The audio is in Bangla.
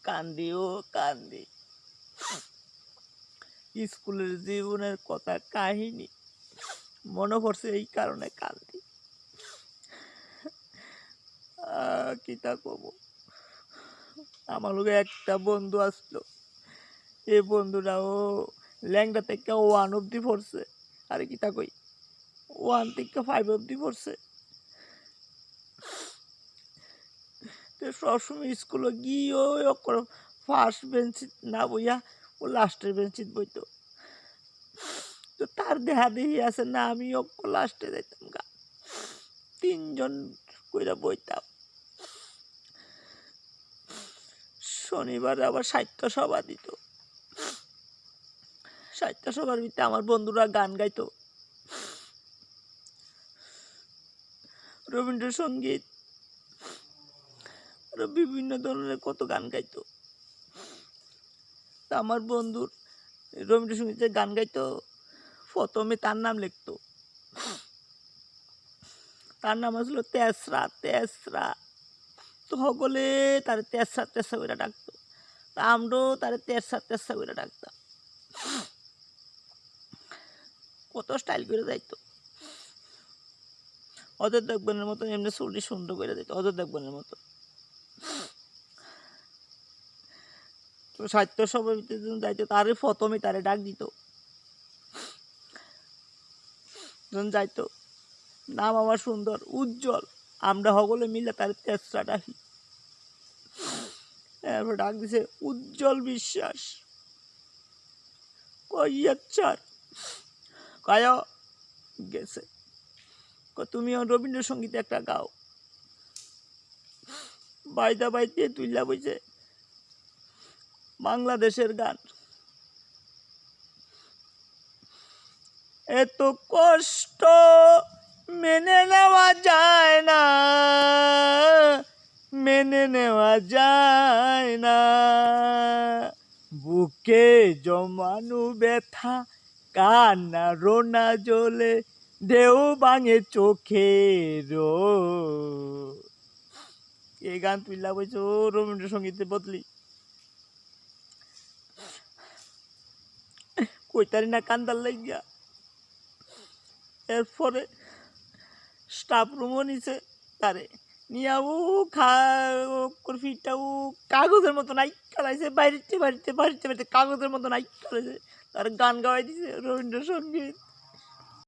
কান্দি ও কান্দি। স্কুলের জীবনের কথা কাহিনী মনে পড়ছে, এই কারণে কান্দি। কিতা কব, আমার লোক একটা বন্ধু আসলো, এই বন্ধুটা ও ল্যাংটা থেকে 1 অব্দি পড়ছে, আরে কিতা কই 1 থেকে 5 অব্দি পড়ছে। সবসময় স্কুলে গিয়ে ফার্স্ট বেঞ্চি না বইয়া ও লাস্টের বেঞ্চিত বইতো। তো তার দেহা দেহি আছে না, আমি লাস্টে যাইতাম গা, 3 জন কইরা বইতাম। শনিবারে আবার সাহিত্য সভা দিত, সাহিত্য সভার ভিতরে আমার বন্ধুরা গান গাইতো, রবীন্দ্রসঙ্গীত, আরো বিভিন্ন ধরনের কত গান গাইতো। তা আমার বন্ধুর রবীন্দ্রসঙ্গীতে গান গাইতো, প্রথমে তার নাম লিখতো, তার নাম আসলো তেসরা তেসরা। তো সকলে তার তেসরা তেসরা করে ডাকতো, তা আমরাও তার তেসরা তেসরা করে ডাকতাম। কত স্টাইল করে যাইতো, অজয় দেবগনের মতো এমনি চুলটি সুন্দর করে দিত, অজয় দেবগনের মতো। তো সাহিত্য সভার ভিতরে যাইতো, তারে প্রথমে তারে ডাক দিত, যখন যাইতো নাম আমার সুন্দর উজ্জ্বল, আমরা সকলে মিলে তার তেসরা ডাকি। এরপর ডাক দিছে উজ্জ্বল বিশ্বাস, কইয়াচ্ছার কয় গেছে, তুমি রবীন্দ্রসঙ্গীতে একটা গাও। বাইদা বাইতে তুইলা বইছে বাংলাদেশের গান। এত কষ্ট মেনে নেওয়া যায় না, মেনে নেওয়া যায় না, বুকে জমানো ব্যথা কান্না রোনা জ্বলে ঢেউ ভাঙে চোখের। এই গান তুইলা বইছ রবীন্দ্রসঙ্গীতে বদলি, কইতারি না কান্দার লাগিয়া। এরপরে স্টাফ রুমও নিছে, তারে নিয়া ফিটটা কাগজের মতো নাই খেলাইছে, বাড়িতে বাড়িতে বাড়িতে বাড়িতে কাগজের মতো নাই খেলাইছে, তার গান গাওয়াই দিছে রবীন্দ্রসঙ্গীত।